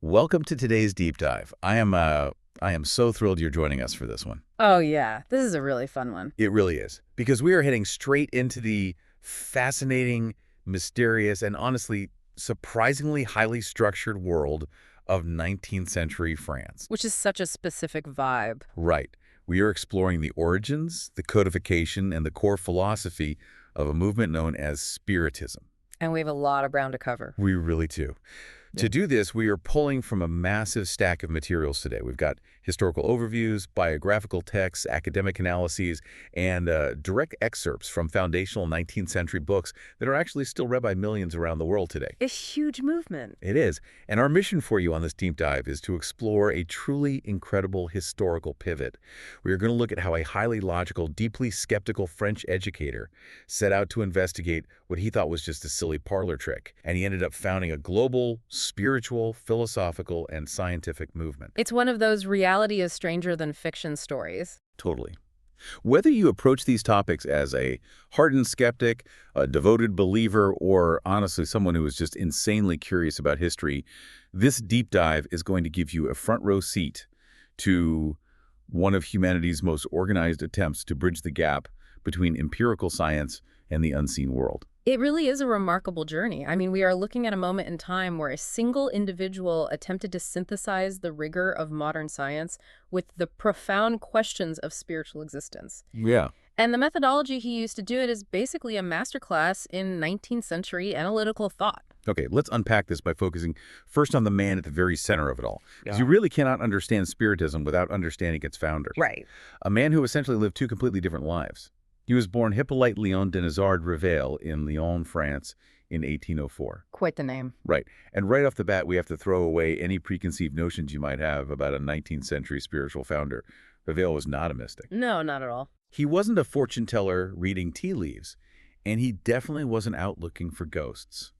Welcome to today's deep dive. I am so thrilled you're joining us for this one. Oh, yeah. This is a really fun one. It really is, because we are heading straight into the fascinating, mysterious, and honestly, surprisingly highly structured world of 19th century France. Which is such a specific vibe. Right. We are exploring the origins, the codification, and the core philosophy of a movement known as Spiritism. And we have a lot of ground to cover. We really do. To do this, we are pulling from a massive stack of materials today. We've got historical overviews, biographical texts, academic analyses, and direct excerpts from foundational 19th century books that are actually still read by millions around the world today. A huge movement. It is. And our mission for you on this deep dive is to explore a truly incredible historical pivot. We are going to look at how a highly logical, deeply skeptical French educator set out to investigate what he thought was just a silly parlor trick. And he ended up founding a global, spiritual, philosophical, and scientific movement. It's one of those reality is stranger than fiction stories. Totally. Whether you approach these topics as a hardened skeptic, a devoted believer, or honestly someone who is just insanely curious about history, this deep dive is going to give you a front row seat to one of humanity's most organized attempts to bridge the gap between empirical science and the unseen world. It really is a remarkable journey. I mean, we are looking at a moment in time where a single individual attempted to synthesize the rigor of modern science with the profound questions of spiritual existence. Yeah. And the methodology he used to do it is basically a masterclass in 19th century analytical thought. Okay, let's unpack this by focusing first on the man at the very center of it all. Because Yeah. you really cannot understand Spiritism without understanding its founder. Right. A man who essentially lived two completely different lives. He was born Hippolyte Leon Denizard Rivail in Lyon, France in 1804. Quite the name. Right. And right off the bat, we have to throw away any preconceived notions you might have about a 19th century spiritual founder. Rivail was not a mystic. No, not at all. He wasn't a fortune teller reading tea leaves, and he definitely wasn't out looking for ghosts.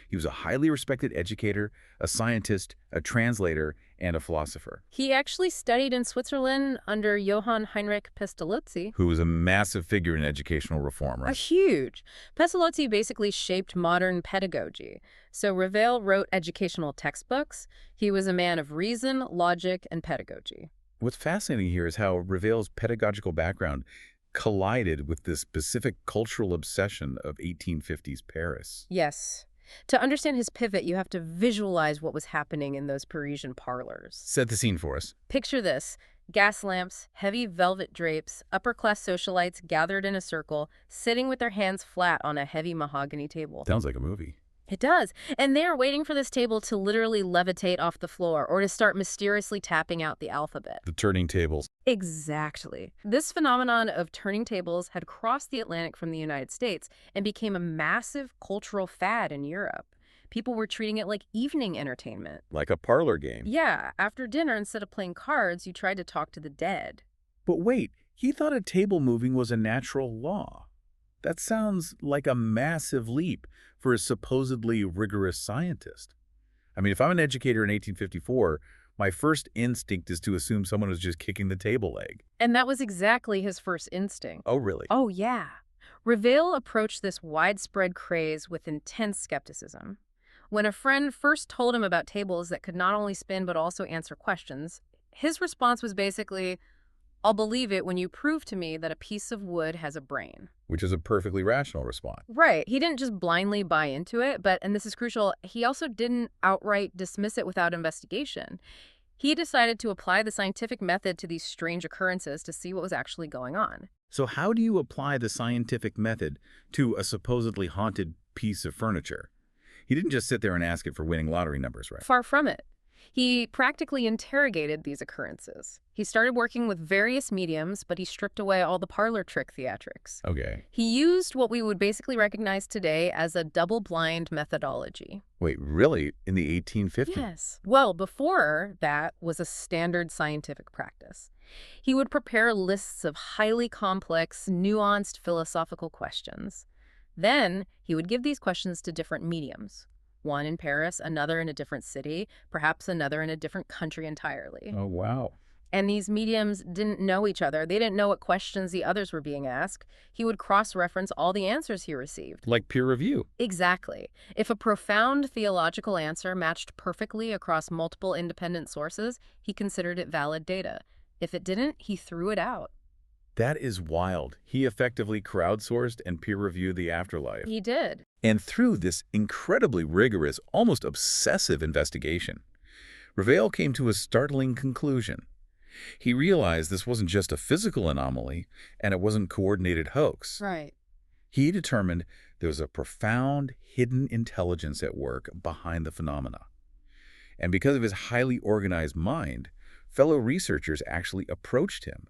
He was a highly respected educator, a scientist, a translator, and a philosopher. He actually studied in Switzerland under Johann Heinrich Pestalozzi. Who was a massive figure in educational reform, A right? huge. Pestalozzi basically shaped modern pedagogy. So Rivail wrote educational textbooks. He was a man of reason, logic, and pedagogy. What's fascinating here is how Rivail's pedagogical background collided with the specific cultural obsession of 1850s Paris. Yes. To understand his pivot, you have to visualize what was happening in those Parisian parlors. Set the scene for us. Picture this. Gas lamps, heavy velvet drapes, upper-class socialites gathered in a circle, sitting with their hands flat on a heavy mahogany table. Sounds like a movie. It does. And they're waiting for this table to literally levitate off the floor or to start mysteriously tapping out the alphabet. The turning tables. Exactly. This phenomenon of turning tables had crossed the Atlantic from the United States and became a massive cultural fad in Europe. People were treating it like evening entertainment. Like a parlor game. Yeah, after dinner, instead of playing cards, you tried to talk to the dead. But wait, he thought a table moving was a natural law. That sounds like a massive leap for a supposedly rigorous scientist. I mean, if I'm an educator in 1854, my first instinct is to assume someone was just kicking the table leg. And that was exactly his first instinct. Oh, really? Oh, yeah. Rivail approached this widespread craze with intense skepticism. When a friend first told him about tables that could not only spin but also answer questions, his response was basically, "I'll believe it when you prove to me that a piece of wood has a brain." Which is a perfectly rational response. Right. He didn't just blindly buy into it, but, and this is crucial, he also didn't outright dismiss it without investigation. He decided to apply the scientific method to these strange occurrences to see what was actually going on. So how do you apply the scientific method to a supposedly haunted piece of furniture? He didn't just sit there and ask it for winning lottery numbers, right? Far from it. He practically interrogated these occurrences. He started working with various mediums, but he stripped away all the parlor trick theatrics. Okay. He used what we would basically recognize today as a double-blind methodology. Wait, really? In the 1850s? Yes. Well, before that was a standard scientific practice. He would prepare lists of highly complex, nuanced philosophical questions. Then he would give these questions to different mediums. One in Paris, another in a different city, perhaps another in a different country entirely. Oh, wow. And these mediums didn't know each other. They didn't know what questions the others were being asked. He would cross-reference all the answers he received. Like peer review. Exactly. If a profound theological answer matched perfectly across multiple independent sources, he considered it valid data. If it didn't, he threw it out. That is wild. He effectively crowdsourced and peer-reviewed the afterlife. He did. And through this incredibly rigorous, almost obsessive investigation, Rivail came to a startling conclusion. He realized this wasn't just a physical anomaly, and it wasn't coordinated hoax. Right. He determined there was a profound, hidden intelligence at work behind the phenomena. And because of his highly organized mind, fellow researchers actually approached him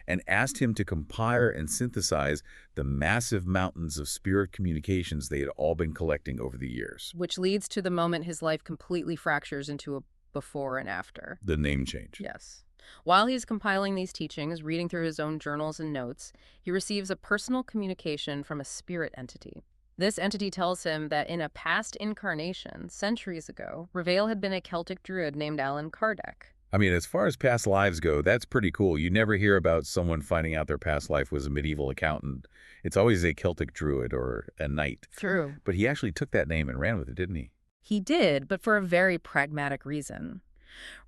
and asked him to compile and synthesize the massive mountains of spirit communications they had all been collecting over the years. Which leads to the moment his life completely fractures into a before and after. The name change. Yes. While he's compiling these teachings, reading through his own journals and notes, he receives a personal communication from a spirit entity. This entity tells him that in a past incarnation, centuries ago, Rivail had been a Celtic druid named Allan Kardec. I mean, as far as past lives go, that's pretty cool. You never hear about someone finding out their past life was a medieval accountant. It's always a Celtic druid or a knight. True. But he actually took that name and ran with it, didn't he? He did, but for a very pragmatic reason.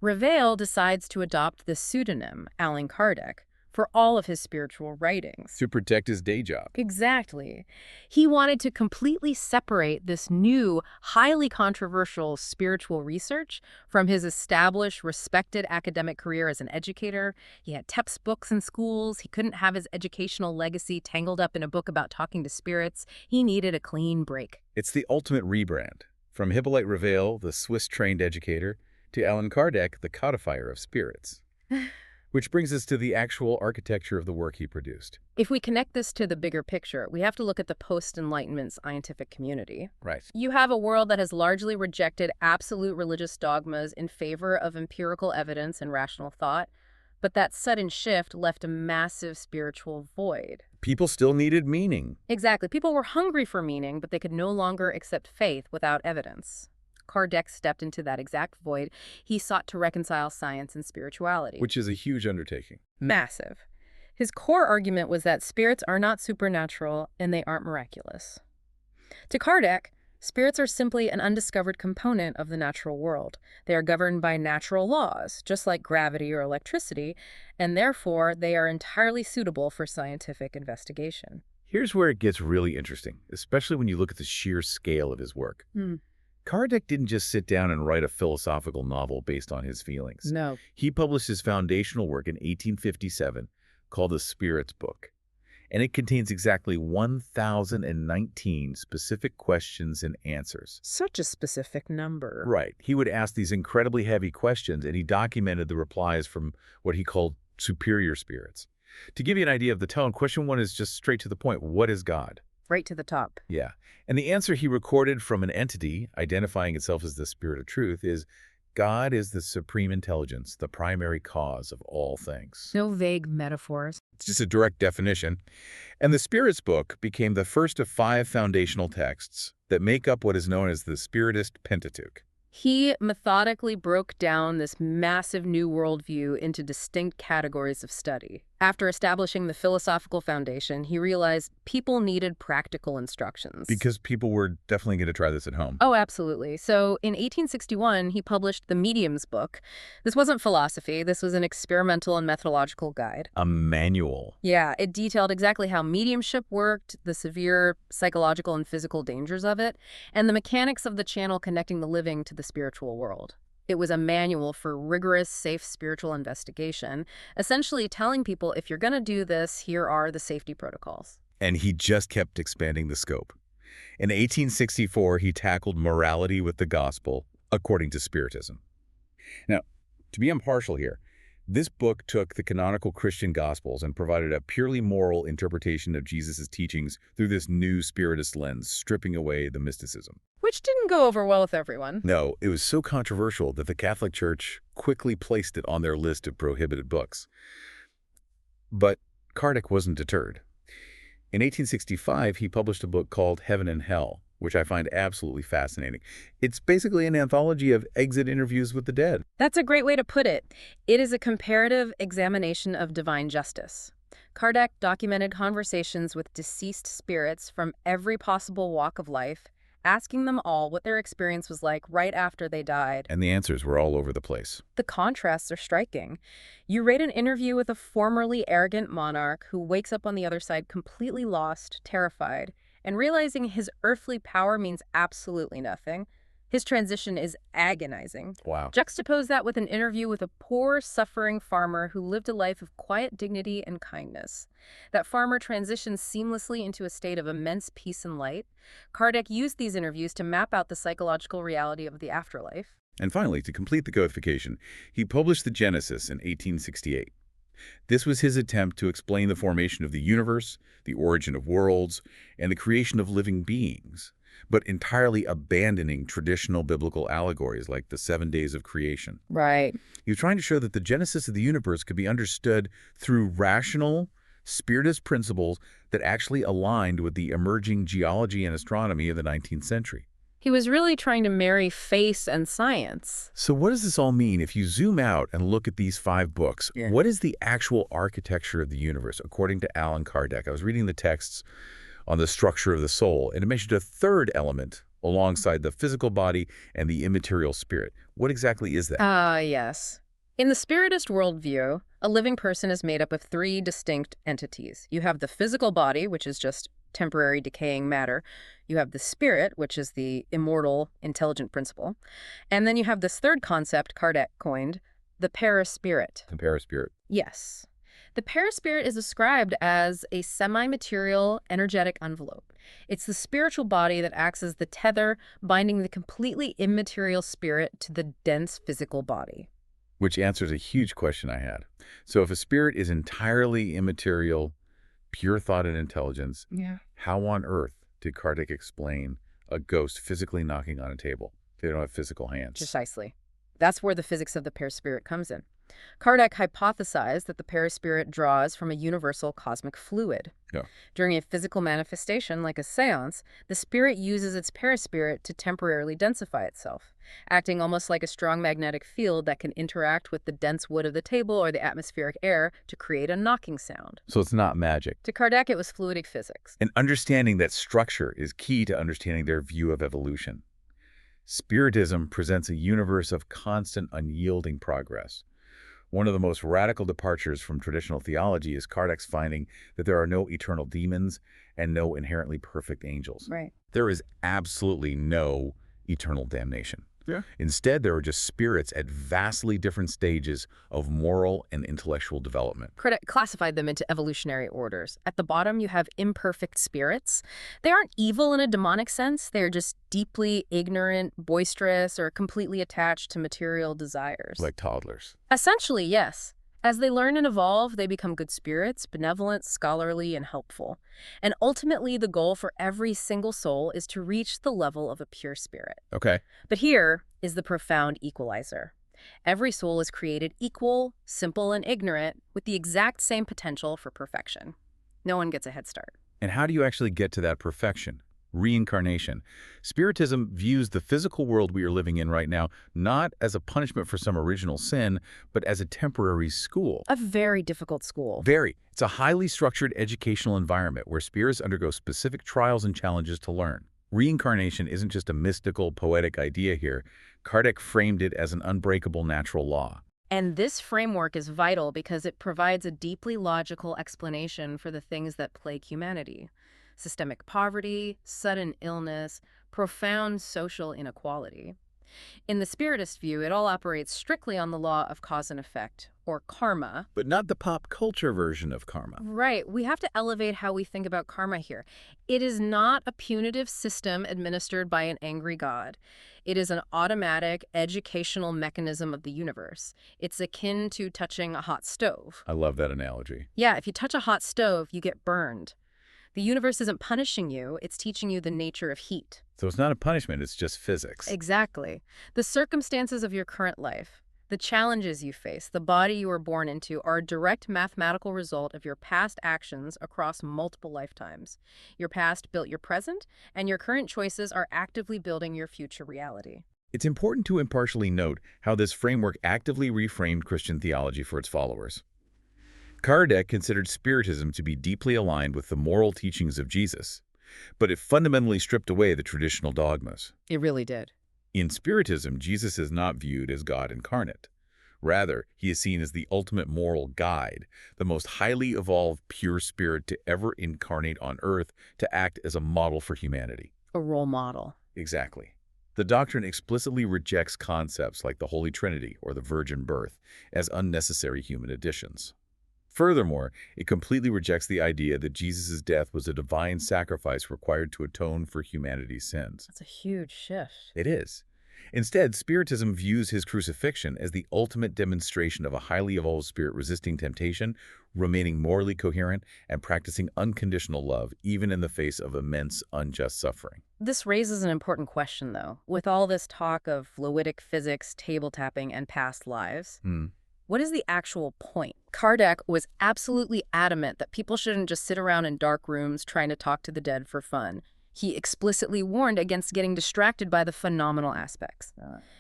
Rivail decides to adopt the pseudonym, Allan Kardec, for all of his spiritual writings. To protect his day job. Exactly. He wanted to completely separate this new, highly controversial spiritual research from his established, respected academic career as an educator. He had textbooks in schools. He couldn't have his educational legacy tangled up in a book about talking to spirits. He needed a clean break. It's the ultimate rebrand. From Hippolyte Leon, the Swiss-trained educator, to Allan Kardec, the codifier of spirits. Which brings us to the actual architecture of the work he produced. If we connect this to the bigger picture, we have to look at the post-Enlightenment scientific community. Right. You have a world that has largely rejected absolute religious dogmas in favor of empirical evidence and rational thought, but that sudden shift left a massive spiritual void. People still needed meaning. Exactly. People were hungry for meaning, but they could no longer accept faith without evidence. Kardec stepped into that exact void. He sought to reconcile science and spirituality. Which is a huge undertaking. Massive. His core argument was that spirits are not supernatural and they aren't miraculous. To Kardec, spirits are simply an undiscovered component of the natural world. They are governed by natural laws, just like gravity or electricity, and therefore they are entirely suitable for scientific investigation. Here's where it gets really interesting, especially when you look at the sheer scale of his work. Kardec didn't just sit down and write a philosophical novel based on his feelings. No. He published his foundational work in 1857 called The Spirit's Book, and it contains exactly 1,019 specific questions and answers. Such a specific number. Right. He would ask these incredibly heavy questions, and he documented the replies from what he called superior spirits. To give you an idea of the tone, question 1 is just straight to the point. What is God? Right to the top. Yeah. And the answer he recorded from an entity identifying itself as the Spirit of Truth is, God is the supreme intelligence, the primary cause of all things. No vague metaphors. It's just a direct definition. And the Spirit's Book became the first of 5 foundational texts that make up what is known as the Spiritist Pentateuch. He methodically broke down this massive new worldview into distinct categories of study. After establishing the philosophical foundation, he realized people needed practical instructions. Because people were definitely going to try this at home. Oh, absolutely. So in 1861, he published the Medium's Book. This wasn't philosophy. This was an experimental and methodological guide. A manual. Yeah, it detailed exactly how mediumship worked, the severe psychological and physical dangers of it, and the mechanics of the channel connecting the living to the spiritual world. It was a manual for rigorous, safe spiritual investigation, essentially telling people, if you're going to do this, here are the safety protocols. And he just kept expanding the scope. In 1864, he tackled morality with the gospel, according to Spiritism. Now, to be impartial here, this book took the canonical Christian Gospels and provided a purely moral interpretation of Jesus' teachings through this new Spiritist lens, stripping away the mysticism. Which didn't go over well with everyone. No, it was so controversial that the Catholic Church quickly placed it on their list of prohibited books. But Kardec wasn't deterred. In 1865, he published a book called Heaven and Hell, which I find absolutely fascinating. It's basically an anthology of exit interviews with the dead. That's a great way to put it. It is a comparative examination of divine justice. Kardec documented conversations with deceased spirits from every possible walk of life, asking them all what their experience was like right after they died. And the answers were all over the place. The contrasts are striking. You rate an interview with a formerly arrogant monarch who wakes up on the other side completely lost, terrified, and realizing his earthly power means absolutely nothing. His transition is agonizing. Wow. Juxtapose that with an interview with a poor, suffering farmer who lived a life of quiet dignity and kindness. That farmer transitions seamlessly into a state of immense peace and light. Kardec used these interviews to map out the psychological reality of the afterlife. And finally, to complete the codification, he published the Genesis in 1868. This was his attempt to explain the formation of the universe, the origin of worlds, and the creation of living beings, but entirely abandoning traditional biblical allegories like the 7 days of creation. Right. He was trying to show that the genesis of the universe could be understood through rational, spiritist principles that actually aligned with the emerging geology and astronomy of the 19th century. He was really trying to marry faith and science. So what does this all mean if you zoom out and look at these 5 books? Yeah. What is the actual architecture of the universe, according to Allan Kardec? I was reading the texts on the structure of the soul, and it mentioned a third element alongside the physical body and the immaterial spirit. What exactly is that? Yes. In the Spiritist worldview, a living person is made up of 3 distinct entities. You have the physical body, which is just temporary decaying matter. You have the spirit, which is the immortal, intelligent principle. And then you have this third concept Kardec coined, the perispirit. The perispirit. Yes. The perispirit is described as a semi-material, energetic envelope. It's the spiritual body that acts as the tether, binding the completely immaterial spirit to the dense physical body. Which answers a huge question I had. So if a spirit is entirely immaterial, pure thought and intelligence, how on earth did Kardec explain a ghost physically knocking on a table? They don't have physical hands. Precisely. That's where the physics of the perispirit comes in. Kardec hypothesized that the perispirit draws from a universal cosmic fluid. Yeah. During a physical manifestation, like a seance, the spirit uses its perispirit to temporarily densify itself, acting almost like a strong magnetic field that can interact with the dense wood of the table or the atmospheric air to create a knocking sound. So it's not magic. To Kardec, it was fluidic physics. And understanding that structure is key to understanding their view of evolution. Spiritism presents a universe of constant, unyielding progress. One of the most radical departures from traditional theology is Kardec's finding that there are no eternal demons and no inherently perfect angels. Right. There is absolutely no eternal damnation. Yeah. Instead, there are just spirits at vastly different stages of moral and intellectual development. Kardec classified them into evolutionary orders. At the bottom, you have imperfect spirits. They aren't evil in a demonic sense. They're just deeply ignorant, boisterous, or completely attached to material desires. Like toddlers. Essentially, yes. As they learn and evolve, they become good spirits, benevolent, scholarly, and helpful. And ultimately, the goal for every single soul is to reach the level of a pure spirit. Okay. But here is the profound equalizer. Every soul is created equal, simple, and ignorant, with the exact same potential for perfection. No one gets a head start. And how do you actually get to that perfection? Reincarnation. Spiritism views the physical world we are living in right now not as a punishment for some original sin, but as a temporary school. A very difficult school. It's a highly structured educational environment where spirits undergo specific trials and challenges to learn. Reincarnation isn't just a mystical, poetic idea here. Kardec framed it as an unbreakable natural law. And this framework is vital because it provides a deeply logical explanation for the things that plague humanity. Systemic poverty, sudden illness, profound social inequality. In the Spiritist view, it all operates strictly on the law of cause and effect, or karma. But not the pop culture version of karma. Right. We have to elevate how we think about karma here. It is not a punitive system administered by an angry god. It is an automatic educational mechanism of the universe. It's akin to touching a hot stove. I love that analogy. Yeah, if you touch a hot stove, you get burned. The universe isn't punishing you, it's teaching you the nature of heat. So it's not a punishment, it's just physics. Exactly. The circumstances of your current life, The challenges you face, the body you were born into, are a direct mathematical result of your past actions across multiple lifetimes. Your past built your present, and your current choices are actively building your future reality. It's important to impartially note how this framework actively reframed Christian theology for its followers. Kardec considered Spiritism to be deeply aligned with the moral teachings of Jesus, but it fundamentally stripped away the traditional dogmas. It really did. In Spiritism, Jesus is not viewed as God incarnate. Rather, he is seen as the ultimate moral guide, the most highly evolved pure spirit to ever incarnate on earth to act as a model for humanity. A role model. Exactly. The doctrine explicitly rejects concepts like the Holy Trinity or the virgin birth as unnecessary human additions. Furthermore, it completely rejects the idea that Jesus' death was a divine sacrifice required to atone for humanity's sins. That's a huge shift. It is. Instead, Spiritism views his crucifixion as the ultimate demonstration of a highly evolved spirit resisting temptation, remaining morally coherent, and practicing unconditional love, even in the face of immense unjust suffering. This raises an important question, though. With all this talk of fluidic physics, table tapping, and past lives, what is the actual point? Kardec was absolutely adamant that people shouldn't just sit around in dark rooms trying to talk to the dead for fun. He explicitly warned against getting distracted by the phenomenal aspects.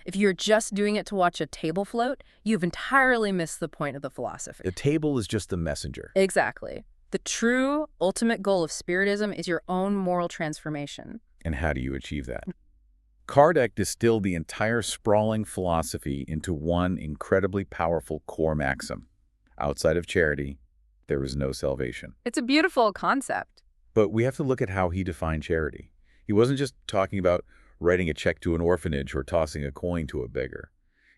If you're just doing it to watch a table float, you've entirely missed the point of the philosophy. The table is just the messenger. Exactly. The true, ultimate goal of Spiritism is your own moral transformation. And how do you achieve that? Kardec distilled the entire sprawling philosophy into one incredibly powerful core maxim. Outside of charity, there is no salvation. It's a beautiful concept. But we have to look at how he defined charity. He wasn't just talking about writing a check to an orphanage or tossing a coin to a beggar.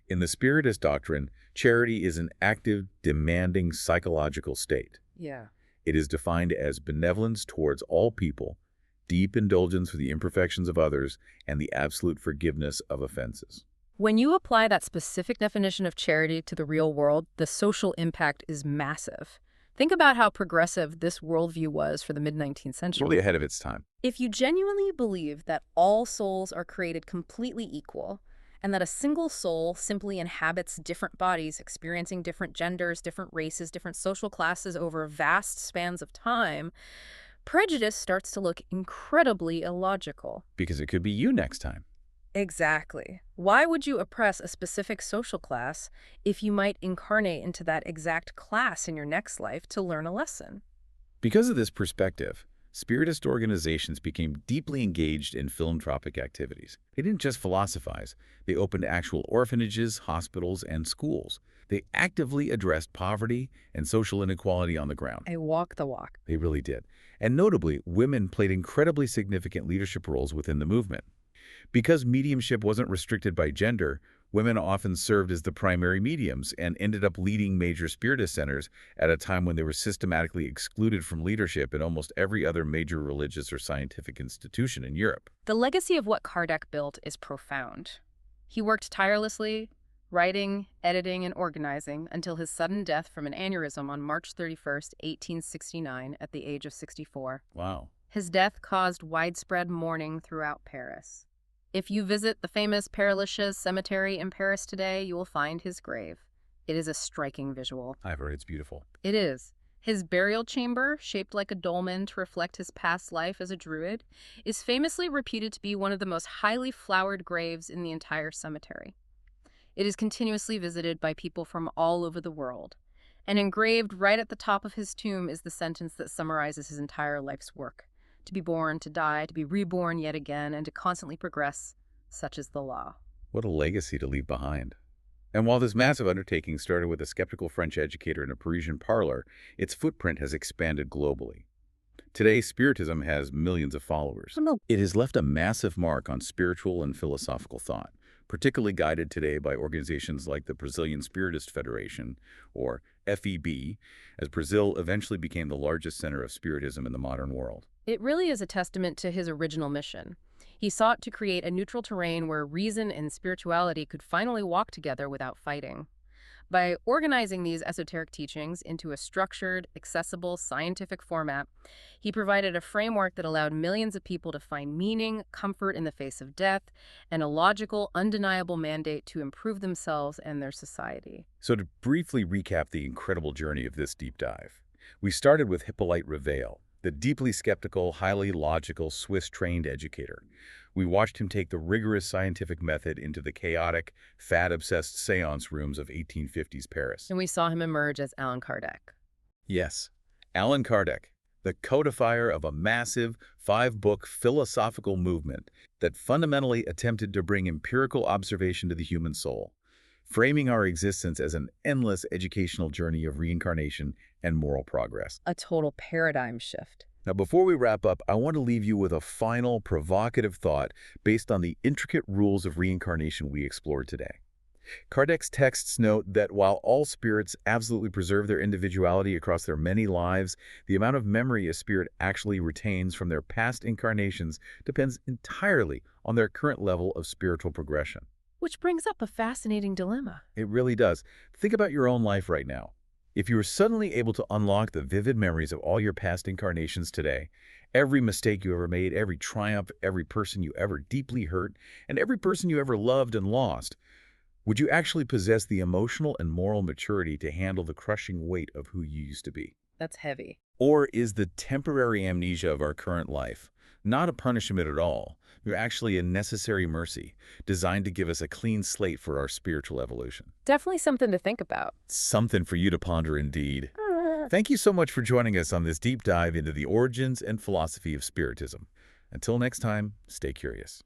In the Spiritist doctrine, charity is an active, demanding psychological state. Yeah. It is defined as benevolence towards all people, deep indulgence for the imperfections of others, and the absolute forgiveness of offenses. When you apply that specific definition of charity to the real world, the social impact is massive. Think about how progressive this worldview was for the mid-19th century. Really ahead of its time. If you genuinely believe that all souls are created completely equal, and that a single soul simply inhabits different bodies, experiencing different genders, different races, different social classes over vast spans of time, prejudice starts to look incredibly illogical. Because it could be you next time. Exactly. Why would you oppress a specific social class if you might incarnate into that exact class in your next life to learn a lesson? Because of this perspective, Spiritist organizations became deeply engaged in philanthropic activities. They didn't just philosophize. They opened actual orphanages, hospitals, and schools. They actively addressed poverty and social inequality on the ground. I walk the walk. They really did. And notably, women played incredibly significant leadership roles within the movement. Because mediumship wasn't restricted by gender, women often served as the primary mediums and ended up leading major Spiritist centers at a time when they were systematically excluded from leadership in almost every other major religious or scientific institution in Europe. The legacy of what Kardec built is profound. He worked tirelessly, writing, editing, and organizing until his sudden death from an aneurysm on March 31st, 1869, at the age of 64. Wow. His death caused widespread mourning throughout Paris. If you visit the famous Père Lachaise cemetery in Paris today, you will find his grave. It is a striking visual. I've heard it's beautiful. It is. His burial chamber, shaped like a dolmen to reflect his past life as a druid, is famously reputed to be one of the most highly flowered graves in the entire cemetery. It is continuously visited by people from all over the world, and engraved right at the top of his tomb is the sentence that summarizes his entire life's work. To be born, to die, to be reborn yet again, and to constantly progress, such is the law. What a legacy to leave behind. And while this massive undertaking started with a skeptical French educator in a Parisian parlor, its footprint has expanded globally. Today, Spiritism has millions of followers. It has left a massive mark on spiritual and philosophical thought, particularly guided today by organizations like the Brazilian Spiritist Federation, or FEB, as Brazil eventually became the largest center of Spiritism in the modern world. It really is a testament to his original mission. He sought to create a neutral terrain where reason and spirituality could finally walk together without fighting. By organizing these esoteric teachings into a structured, accessible, scientific format, he provided a framework that allowed millions of people to find meaning, comfort in the face of death, and a logical, undeniable mandate to improve themselves and their society. So to briefly recap the incredible journey of this deep dive, we started with Hippolyte Leon, the deeply skeptical, highly logical Swiss-trained educator. We watched him take the rigorous scientific method into the chaotic, fad-obsessed seance rooms of 1850s Paris. And we saw him emerge as Allan Kardec. Yes, Allan Kardec, the codifier of a massive, 5-book philosophical movement that fundamentally attempted to bring empirical observation to the human soul, framing our existence as an endless educational journey of reincarnation and moral progress. A total paradigm shift. Now, before we wrap up, I want to leave you with a final provocative thought based on the intricate rules of reincarnation we explored today. Kardec's texts note that while all spirits absolutely preserve their individuality across their many lives, the amount of memory a spirit actually retains from their past incarnations depends entirely on their current level of spiritual progression. Which brings up a fascinating dilemma. It really does. Think about your own life right now. If you were suddenly able to unlock the vivid memories of all your past incarnations today, every mistake you ever made, every triumph, every person you ever deeply hurt, and every person you ever loved and lost, would you actually possess the emotional and moral maturity to handle the crushing weight of who you used to be? That's heavy. Or is the temporary amnesia of our current life not a punishment at all, but actually a necessary mercy designed to give us a clean slate for our spiritual evolution? Definitely something to think about. Something for you to ponder indeed. Thank you so much for joining us on this deep dive into the origins and philosophy of Spiritism. Until next time, stay curious.